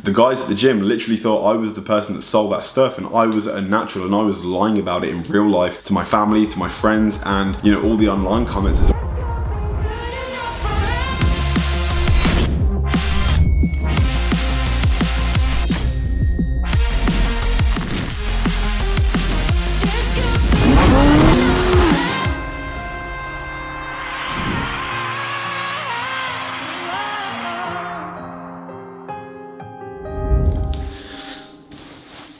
The guys at the gym literally thought I was the person that sold that stuff, and I was a natural, and I was lying about it in real life to my family, to my friends, and you know, all the online comments as well.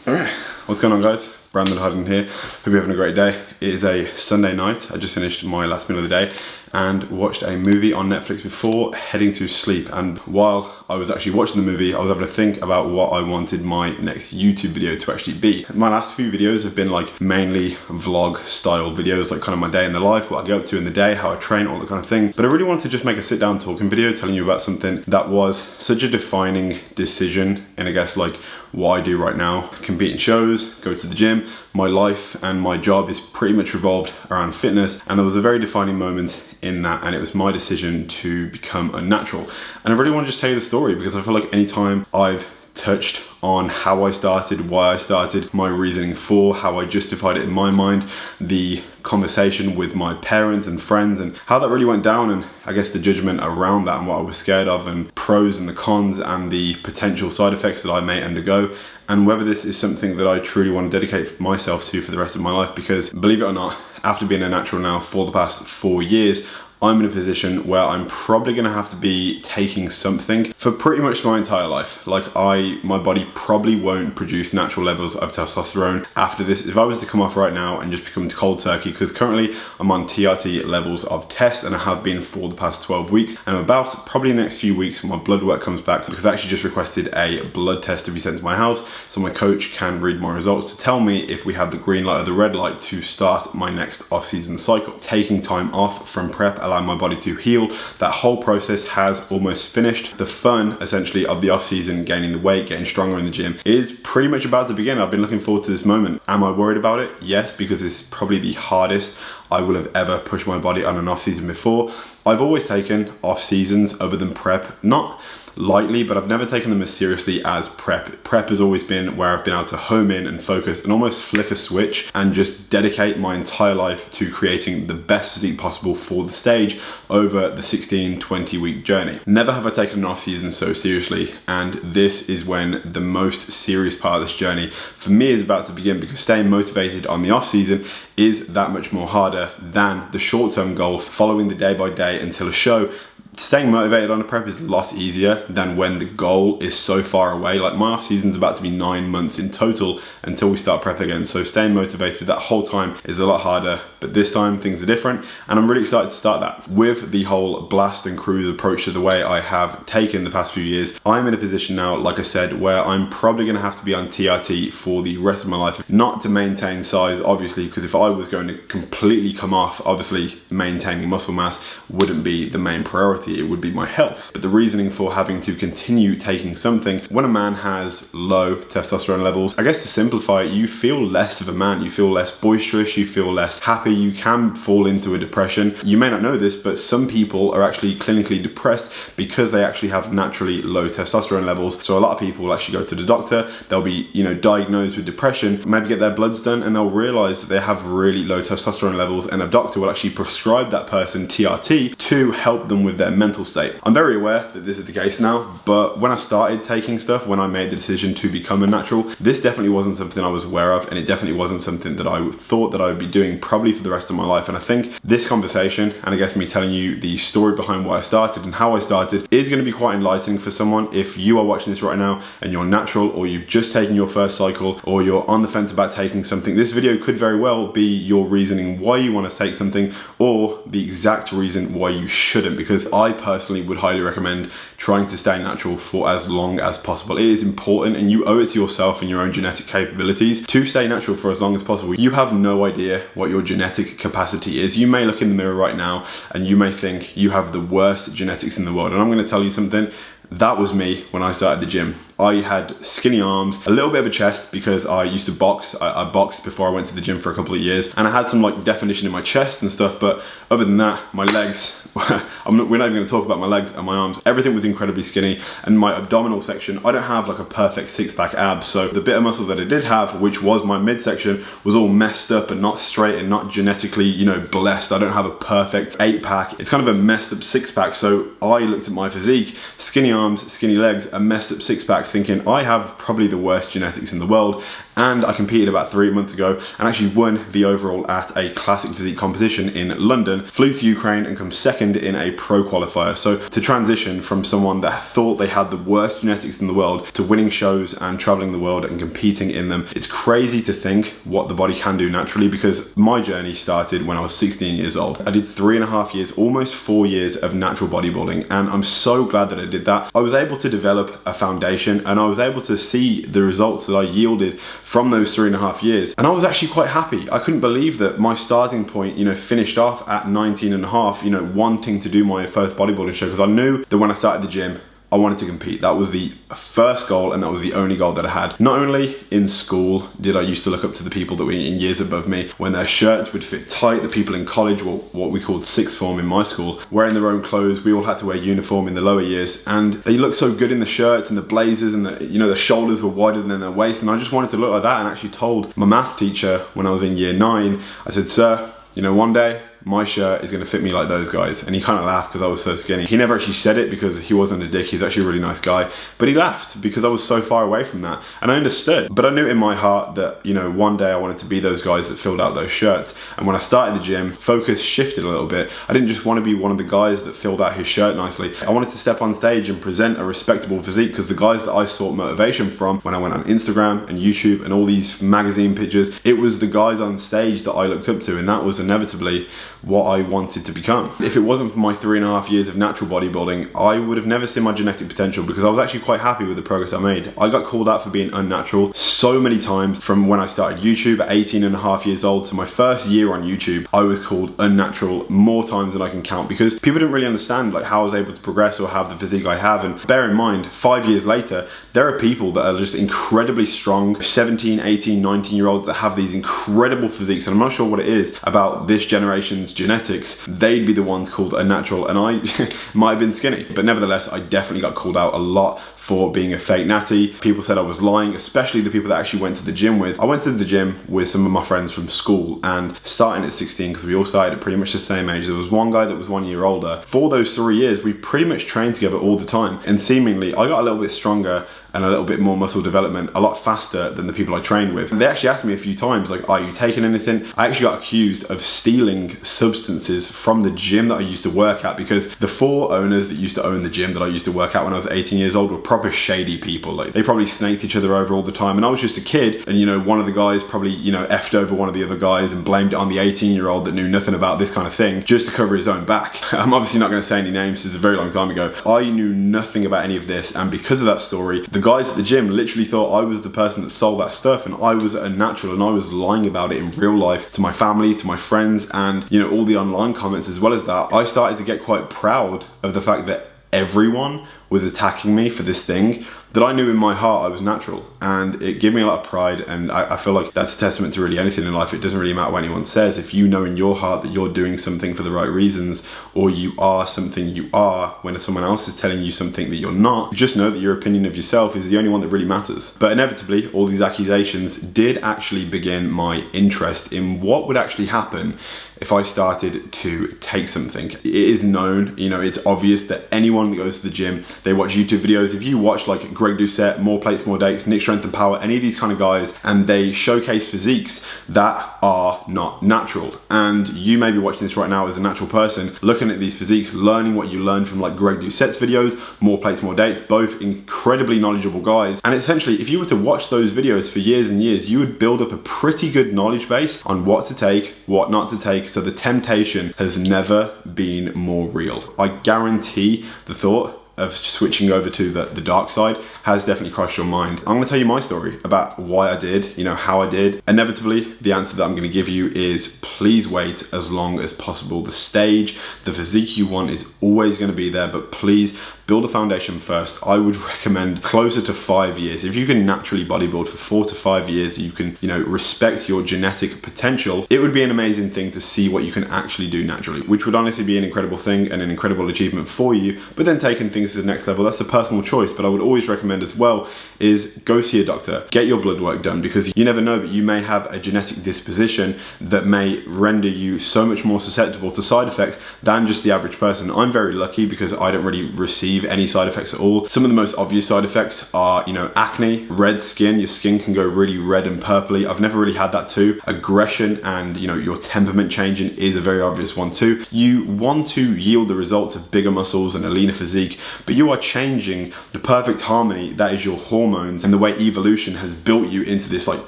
Alright, what's going on guys? Brandon Hudden here. Hope you're having a great day. It is a Sunday night. I just finished my last meal of the day and watched a movie on Netflix before heading to sleep. And while I was actually watching the movie, I was able to think about what I wanted my next YouTube video to actually be. My last few videos have been like mainly vlog style videos, like kind of my day in the life, what I get up to in the day, how I train, all that kind of thing. But I really wanted to just make a sit down talking video telling you about something that was such a defining decision, and I guess like what I do right now. Compete in shows, go to the gym. My life and my job is pretty much revolved around fitness, and there was a very defining moment in that, and it was my decision to become unnatural. And I really want to just tell you the story, because I feel like anytime I've touched on how I started, why I started, my reasoning for, how I justified it in my mind, the conversation with my parents and friends, and how that really went down, and I guess the judgment around that and what I was scared of, and pros and the cons and the potential side effects that I may undergo, and whether this is something that I truly want to dedicate myself to for the rest of my life. Because believe it or not, after being a natural now for the past 4 years, I'm in a position where I'm probably gonna have to be taking something for pretty much my entire life. Like my body probably won't produce natural levels of testosterone after this. If I was to come off right now and just become cold turkey, because currently I'm on TRT levels of test, and I have been for the past 12 weeks. And I'm about, probably in the next few weeks, when my blood work comes back, because I actually just requested a blood test to be sent to my house, so my coach can read my results to tell me if we have the green light or the red light to start my next off-season cycle. Taking time off from prep, allowing my body to heal. That whole process has almost finished. The fun, essentially, of the off-season, gaining the weight, getting stronger in the gym, is pretty much about to begin. I've been looking forward to this moment. Am I worried about it? Yes, because it's probably the hardest I will have ever pushed my body on an off-season before. I've always taken off-seasons other than prep, not lightly, but I've never taken them as seriously as prep. Prep has always been where I've been able to home in and focus and almost flick a switch and just dedicate my entire life to creating the best physique possible for the stage over the 16-20 week journey. Never have I taken an off season so seriously, and this is when the most serious part of this journey for me is about to begin, because staying motivated on the off season is that much more harder than the short-term goal, following the day by day until a show. Staying motivated on a prep is a lot easier than when the goal is so far away. Like my off season's about to be 9 months in total until we start prep again. So staying motivated that whole time is a lot harder, but this time things are different, and I'm really excited to start that. With the whole blast and cruise approach to the way I have taken the past few years, I'm in a position now, like I said, where I'm probably gonna have to be on TRT for the rest of my life. Not to maintain size, obviously, because if I was going to completely come off, obviously maintaining muscle mass wouldn't be the main priority. It would be my health. But the reasoning for having to continue taking something when a man has low testosterone levels, I guess to simplify it, you feel less of a man, you feel less boisterous, you feel less happy, you can fall into a depression. You may not know this, but some people are actually clinically depressed because they actually have naturally low testosterone levels. So a lot of people will actually go to the doctor, they'll be, you know, diagnosed with depression, maybe get their bloods done, and they'll realize that they have really low testosterone levels, and a doctor will actually prescribe that person TRT to help them with their mental state. I'm very aware that this is the case now, but when I started taking stuff, when I made the decision to become a natural, this definitely wasn't something I was aware of, and it definitely wasn't something that I thought that I would be doing probably for the rest of my life. And I think this conversation, and I guess me telling you the story behind why I started and how I started, is going to be quite enlightening for someone. If you are watching this right now and you're natural, or you've just taken your first cycle, or you're on the fence about taking something, this video could very well be your reasoning why you want to take something, or the exact reason why you shouldn't, because I personally would highly recommend trying to stay natural for as long as possible. It is important, and you owe it to yourself and your own genetic capabilities to stay natural for as long as possible. You have no idea what your genetic capacity is. You may look in the mirror right now and you may think you have the worst genetics in the world, and I'm going to tell you something. That was me when I started the gym. I had skinny arms, a little bit of a chest because I used to box. I boxed before I went to the gym for a couple of years, and I had some like definition in my chest and stuff, but other than that, my legs, we're not even going to talk about my legs and my arms. Everything was incredibly skinny, and my abdominal section, I don't have like a perfect six-pack abs, so the bit of muscle that I did have, which was my midsection, was all messed up and not straight and not genetically, you know, blessed. I don't have a perfect 8-pack. It's kind of a messed up 6-pack. So I looked at my physique, skinny arms, skinny legs, a messed up 6-pack, thinking I have probably the worst genetics in the world. And I competed about 3 months ago and actually won the overall at a classic physique competition in London, flew to Ukraine and come second in a pro qualifier. So to transition from someone that thought they had the worst genetics in the world to winning shows and traveling the world and competing in them, it's crazy to think what the body can do naturally, because my journey started when I was 16 years old. I did 3.5 years, almost 4 years of natural bodybuilding, and I'm so glad that I did that. I was able to develop a foundation and I was able to see the results that I yielded from those 3.5 years, and I was actually quite happy. I couldn't believe that my starting point, you know, finished off at 19.5, you know, wanting to do my first bodybuilding show, because I knew that when I started the gym, I wanted to compete. That was the first goal, and that was the only goal that I had. Not only in school did I used to look up to the people that were in years above me, when their shirts would fit tight, the people in college, what we called sixth form in my school, wearing their own clothes. We all had to wear uniform in the lower years, and they looked so good in the shirts and the blazers, and the, you know, the shoulders were wider than their waist, and I just wanted to look like that. And actually told my math teacher when I was in year 9, I said, "Sir, you know, one day my shirt is going to fit me like those guys." And he kind of laughed because I was so skinny. He never actually said it because he wasn't a dick. He's actually a really nice guy, but he laughed because I was so far away from that. And I understood, but I knew in my heart that, you know, one day I wanted to be those guys that filled out those shirts. And when I started the gym, focus shifted a little bit. I didn't just want to be one of the guys that filled out his shirt nicely. I wanted to step on stage and present a respectable physique, because the guys that I sought motivation from when I went on Instagram and YouTube and all these magazine pictures, it was the guys on stage that I looked up to, and that was inevitably what I wanted to become. If it wasn't for my 3.5 years of natural bodybuilding, I would have never seen my genetic potential, because I was actually quite happy with the progress I made. I got called out for being unnatural so many times from when I started YouTube at 18.5 years old to my first year on YouTube. I was called unnatural more times than I can count, because people didn't really understand like how I was able to progress or have the physique I have. And bear in mind, 5 years later, there are people that are just incredibly strong, 17, 18, 19-year-olds that have these incredible physiques, and I'm not sure what it is about this generation's genetics. They'd be the ones called unnatural, and I might have been skinny, but nevertheless I definitely got called out a lot for being a fake natty. People said I was lying, especially the people that I actually went to the gym with. I went to the gym with some of my friends from school, and starting at 16, because we all started at pretty much the same age, there was one guy that was 1 year older. For those 3 years we pretty much trained together all the time, and seemingly I got a little bit stronger and a little bit more muscle development a lot faster than the people I trained with. And they actually asked me a few times, like, "Are you taking anything?" I actually got accused of stealing substances from the gym that I used to work at, because the 4 owners that used to own the gym that I used to work at when I was 18 years old were proper shady people. Like, they probably snaked each other over all the time, and I was just a kid, and you know, one of the guys probably, you know, effed over one of the other guys and blamed it on the 18-year-old that knew nothing about this kind of thing just to cover his own back. I'm obviously not going to say any names, this is a very long time ago. I knew nothing about any of this, and because of that story, the guys at the gym literally thought I was the person that sold that stuff, and I was unnatural, and I was lying about it in real life to my family, to my friends, and you know, all the online comments. As well as that, I started to get quite proud of the fact that everyone was attacking me for this thing that I knew in my heart I was natural, and it gave me a lot of pride. And I feel like that's a testament to really anything in life. It doesn't really matter what anyone says. If you know in your heart that you're doing something for the right reasons, or you are something you are, when someone else is telling you something that you're not, just know that your opinion of yourself is the only one that really matters. But inevitably, all these accusations did actually begin my interest in what would actually happen if I started to take something. It is known, you know, it's obvious that anyone that goes to the gym, they watch YouTube videos. If you watch like Greg Doucette, More Plates, More Dates, Nick Strength and Power, any of these kind of guys, and they showcase physiques that are not natural. And you may be watching this right now as a natural person, looking at these physiques, learning what you learned from like Greg Doucette's videos, More Plates, More Dates, both incredibly knowledgeable guys. And essentially, if you were to watch those videos for years and years, you would build up a pretty good knowledge base on what to take, what not to take. So the temptation has never been more real. I guarantee the thought of switching over to the dark side has definitely crossed your mind. I'm gonna tell you my story about why I did, you know, how I did. Inevitably, the answer that I'm gonna give you is please wait as long as possible. The stage, the physique you want is always gonna be there, but please build a foundation first. I would recommend closer to 5 years. If you can naturally bodybuild for 4 to 5 years, you can, respect your genetic potential, it would be an amazing thing to see what you can actually do naturally, which would honestly be an incredible thing and an incredible achievement for you. But then taking things to the next level, that's a personal choice. But I would always recommend as well is go see a doctor, get your blood work done, because you never know, but you may have a genetic disposition that may render you so much more susceptible to side effects than just the average person. I'm very lucky because I don't really receive any side effects at all. Some of the most obvious side effects are, acne, red skin. Your skin can go really red and purpley. I've never really had that too. Aggression and, your temperament changing is a very obvious one too. You want to yield the results of bigger muscles and a leaner physique, but you are changing the perfect harmony that is your hormones and the way evolution has built you into this like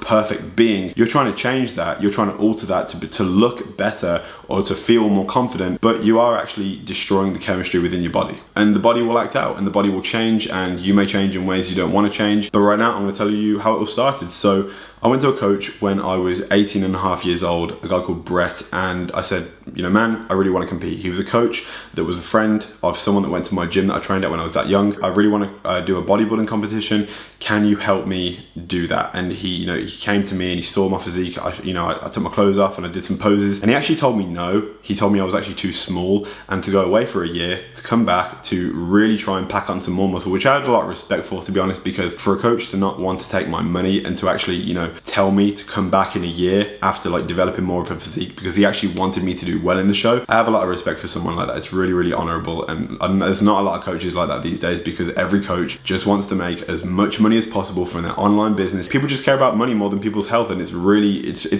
perfect being. You're trying to change that. You're trying to alter that to look better or to feel more confident, but you are actually destroying the chemistry within your body, and the body will act out and the body will change, and you may change in ways you don't want to change. But right now I'm going to tell you how it all started. So I went to a coach when I was 18 and a half years old, a guy called Brett, and I said, man, I really want to compete. He was a coach that was a friend of someone that went to my gym that I trained at when I was that young. I really want to do a bodybuilding competition. Can you help me do that? And he came to me and he saw my physique. I took my clothes off and I did some poses, and he actually told me no. He told me I was actually too small and to go away for a year, to come back to really try and pack on some more muscle, which I had a lot of respect for, to be honest, because for a coach to not want to take my money and to actually, tell me to come back in a year after like developing more of a physique because he actually wanted me to do well in the show. I have a lot of respect for someone like that. It's really, really honorable, and there's not a lot of coaches like that these days because every coach just wants to make as much money as possible from their online business. People just care about money more than people's health, and it's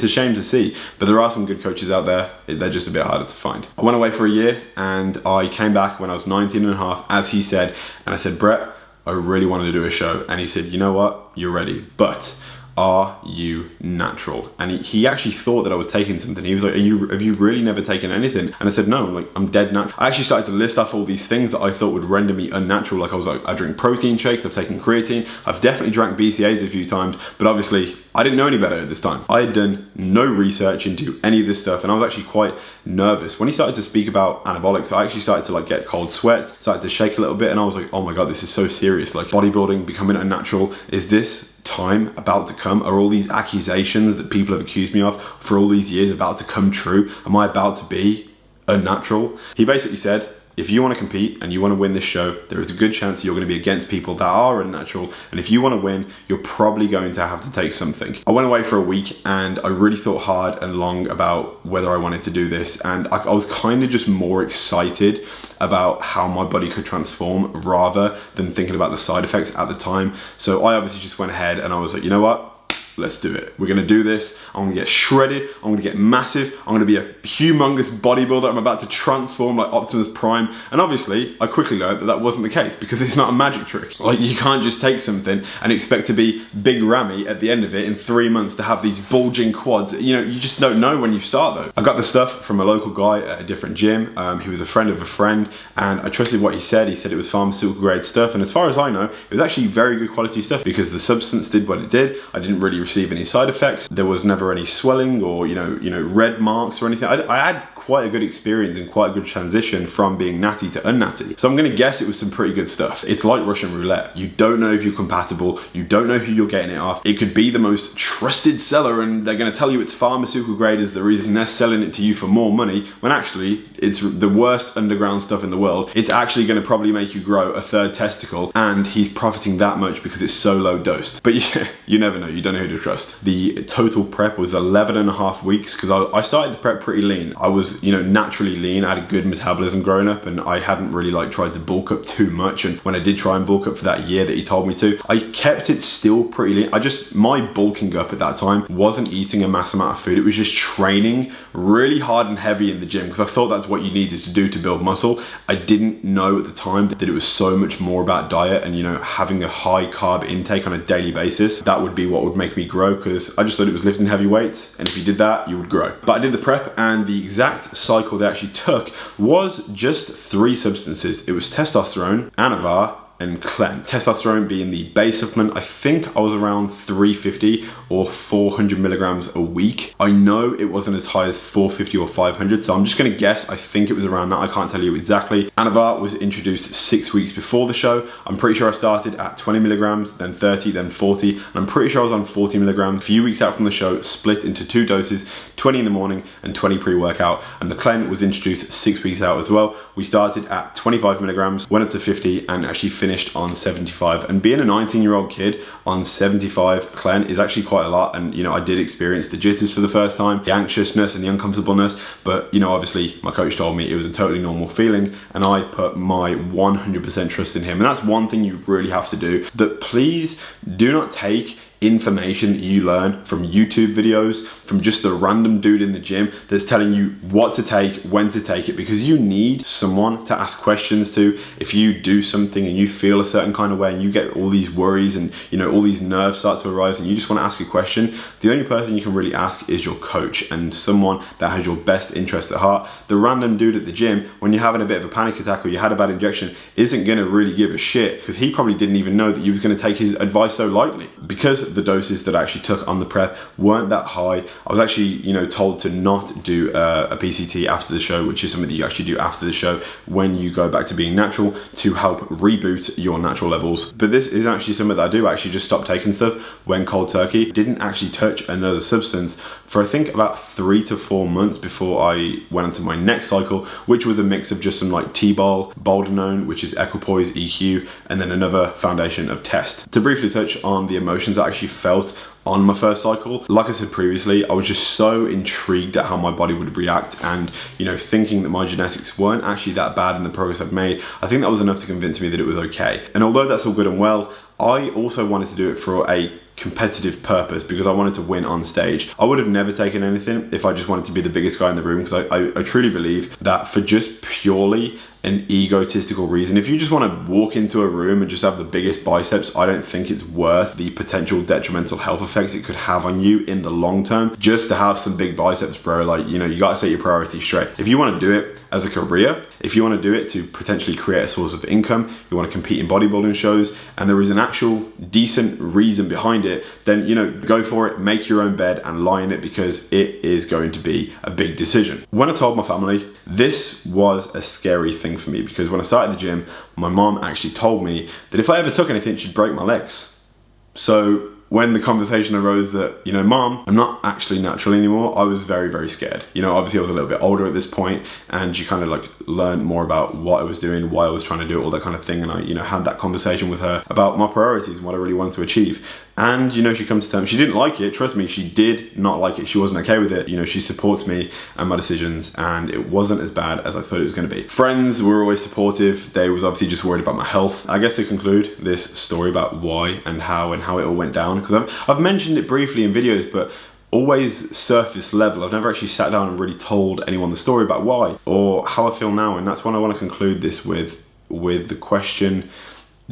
a shame to see, but there are some good coaches out there. They're just a bit harder to find. I went away for a year and I came back when I was 19 and a half, as he said, and I said, Brett, I really wanted to do a show. And he said, you know what, you're ready, but are you natural? And he actually thought that I was taking something. He was like, have you really never taken anything? And I said, no, I'm dead natural. I actually started to list off all these things that I thought would render me unnatural. I drink protein shakes, I've taken creatine, I've definitely drank BCAAs a few times, but obviously I didn't know any better at this time. I had done no research into any of this stuff, and I was actually quite nervous. When he started to speak about anabolics, I actually started to get cold sweats, started to shake a little bit, and I was like, oh my God, this is so serious. Bodybuilding, becoming unnatural, is this time about to come? Are all these accusations that people have accused me of for all these years about to come true? Am I about to be unnatural? He basically said, if you want to compete and you want to win this show, there is a good chance you're going to be against people that are unnatural. And if you want to win, you're probably going to have to take something. I went away for a week and I really thought hard and long about whether I wanted to do this. And I was kind of just more excited about how my body could transform rather than thinking about the side effects at the time. So I obviously just went ahead and I was like, you know what? Let's do it. We're gonna do this. I'm gonna get shredded. I'm gonna get massive. I'm gonna be a humongous bodybuilder. I'm about to transform like Optimus Prime. And obviously, I quickly learned that that wasn't the case because it's not a magic trick. You can't just take something and expect to be big Ramy at the end of it in 3 months to have these bulging quads. You just don't know when you start though. I got the stuff from a local guy at a different gym. He was a friend of a friend, and I trusted what he said. He said it was pharmaceutical grade stuff, and as far as I know, it was actually very good quality stuff because the substance did what it did. I didn't really receive any side effects. There was never any swelling or red marks or anything. I had quite a good experience and quite a good transition from being natty to unnatty. So I'm gonna guess it was some pretty good stuff. It's like Russian roulette. You don't know if you're compatible. You don't know who you're getting it off. It could be the most trusted seller and they're gonna tell you it's pharmaceutical grade as the reason they're selling it to you for more money, when actually it's the worst underground stuff in the world. It's actually gonna probably make you grow a third testicle, and he's profiting that much because it's so low dosed. But yeah, you never know. You don't know who to trust. The total prep was 11 and a half weeks because I started the prep pretty lean. I was naturally lean. I had a good metabolism growing up and I hadn't really tried to bulk up too much, and when I did try and bulk up for that year that he told me to, I kept it still pretty lean. My bulking up at that time wasn't eating a mass amount of food. It was just training really hard and heavy in the gym because I thought that's what you needed to do to build muscle. I didn't know at the time that it was so much more about diet and having a high carb intake on a daily basis. That would be what would make me grow, because I just thought it was lifting heavy weights, and if you did that, you would grow. But I did the prep, and the exact cycle they actually took was just 3 substances. It was testosterone, Anavar, and Clen. Testosterone being the base supplement, I think I was around 350 or 400 milligrams a week. I know it wasn't as high as 450 or 500, so I'm just gonna guess, I think it was around that. I can't tell you exactly. Anavar was introduced 6 weeks before the show. I'm pretty sure I started at 20 milligrams, then 30, then 40, and I'm pretty sure I was on 40 milligrams. A few weeks out from the show, split into 2 doses, 20 in the morning and 20 pre-workout. And the Clen was introduced 6 weeks out as well. We started at 25 milligrams, went up to 50, and actually finished on 75. And being a 19-year-old kid on 75 Clen is actually quite a lot. And you know, I did experience the jitters for the first time, the anxiousness and the uncomfortableness, but you know, obviously my coach told me it was a totally normal feeling, and I put my 100% trust in him. And that's one thing you really have to do, that please do not take information that you learn from YouTube videos, from just the random dude in the gym that's telling you what to take, when to take it, because you need someone to ask questions to. If you do something and you feel a certain kind of way and you get all these worries and you know all these nerves start to arise and you just want to ask a question, the only person you can really ask is your coach and someone that has your best interest at heart. The random dude at the gym, when you're having a bit of a panic attack or you had a bad injection, isn't going to really give a shit, because he probably didn't even know that you was going to take his advice so lightly. Because the doses that I actually took on the prep weren't that high, I was actually, you know, told to not do a PCT after the show, which is something that you actually do after the show when you go back to being natural, to help reboot your natural levels. But this is actually something that I do. I actually just stopped taking stuff when cold turkey. Didn't actually touch another substance for I think about 3 to 4 months before I went into my next cycle, which was a mix of just some like T-ball, Boldenone, which is Equipoise EQ, and then another foundation of Test. To briefly touch on the emotions I actually felt on my first cycle, like I said previously, I was just so intrigued at how my body would react, and you know, thinking that my genetics weren't actually that bad in the progress I've made, I think that was enough to convince me that it was okay. And although that's all good and well, I also wanted to do it for a competitive purpose, because I wanted to win on stage. I would have never taken anything if I just wanted to be the biggest guy in the room, because I truly believe that for just purely an egotistical reason, if you just want to walk into a room and just have the biggest biceps, I don't think it's worth the potential detrimental health effects it could have on you in the long term just to have some big biceps, bro. Like, you know, you gotta set your priorities straight. If you want to do it as a career, if you want to do it to potentially create a source of income, you want to compete in bodybuilding shows, and there is an actual decent reason behind it, then, you know, go for it, make your own bed and lie in it, because it is going to be a big decision. When I told my family, this was a scary thing for me, because when I started the gym, my mom actually told me that if I ever took anything, she'd break my legs. So when the conversation arose that, you know, Mom, I'm not actually natural anymore, I was very, very scared. You know, obviously I was a little bit older at this point, and she kind of like learned more about what I was doing, why I was trying to do it, all that kind of thing. And I, you know, had that conversation with her about my priorities and what I really wanted to achieve. And, you know, she comes to terms, she didn't like it, trust me, she did not like it. She wasn't okay with it. You know, she supports me and my decisions, and it wasn't as bad as I thought it was gonna be. Friends were always supportive. They was obviously just worried about my health. I guess to conclude this story about why and how it all went down, because I've mentioned it briefly in videos, but always surface level. I've never actually sat down and really told anyone the story about why or how I feel now. And that's what I want to conclude this with the question,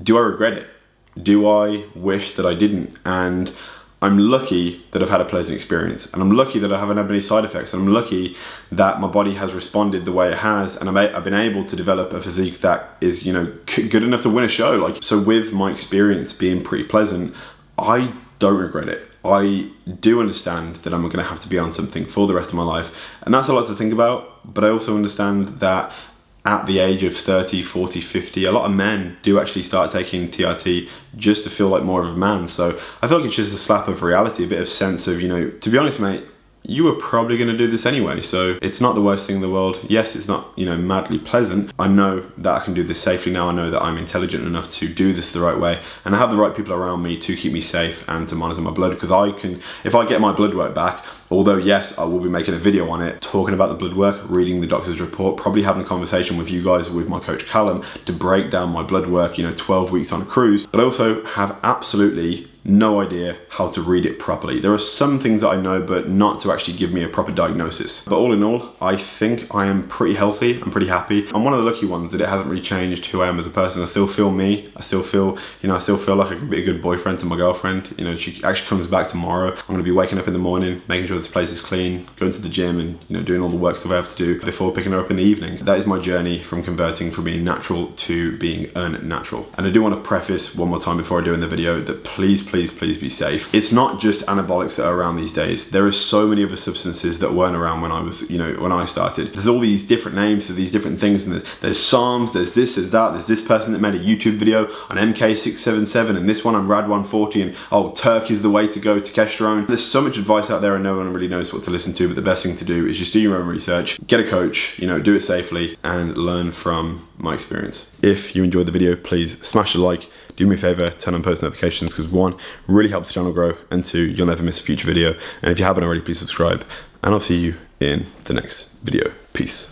do I regret it? Do I wish that I didn't? And I'm lucky that I've had a pleasant experience, and I'm lucky that I haven't had any side effects, and I'm lucky that my body has responded the way it has, and I've been able to develop a physique that is, you know, good enough to win a show. Like, so with my experience being pretty pleasant, I don't regret it. I do understand that I'm gonna have to be on something for the rest of my life, and that's a lot to think about, but I also understand that at the age of 30, 40, 50, a lot of men do actually start taking TRT just to feel like more of a man. So I feel like it's just a slap of reality, a bit of sense of, you know, to be honest, mate, you were probably going to do this anyway, so it's not the worst thing in the world. Yes, it's not, you know, madly pleasant. I know that I can do this safely now. I know that I'm intelligent enough to do this the right way, and I have the right people around me to keep me safe and to monitor my blood, because I can, if I get my blood work back, although yes, I will be making a video on it, talking about the blood work, reading the doctor's report, probably having a conversation with you guys, with my coach Callum, to break down my blood work, you know, 12 weeks on a cruise. But I also have absolutely no idea how to read it properly. There are some things that I know, but not to actually give me a proper diagnosis. But all in all, I think I am pretty healthy. I'm pretty happy. I'm one of the lucky ones that it hasn't really changed who I am as a person. I still feel me. I still feel, you know, I still feel like I can be a good boyfriend to my girlfriend. You know, she actually comes back tomorrow. I'm gonna be waking up in the morning, making sure this place is clean, going to the gym and, you know, doing all the work stuff I have to do before picking her up in the evening. That is my journey from converting from being natural to being unnatural. And I do want to preface one more time before I do in the video that please, please, please be safe. It's not just anabolics that are around these days. There are so many other substances that weren't around when I was, you know, when I started. There's all these different names for these different things, and there's Psalms, there's this, there's that, there's this person that made a YouTube video on MK677, and this one on Rad140, and oh, Turk is the way to go, testosterone. There's so much advice out there and no one really knows what to listen to, but the best thing to do is just do your own research, get a coach, you know, do it safely, and learn from my experience. If you enjoyed the video, please smash a like, do me a favor, turn on post notifications, because 1, really helps the channel grow, and 2, you'll never miss a future video. And if you haven't already, please subscribe, and I'll see you in the next video. Peace.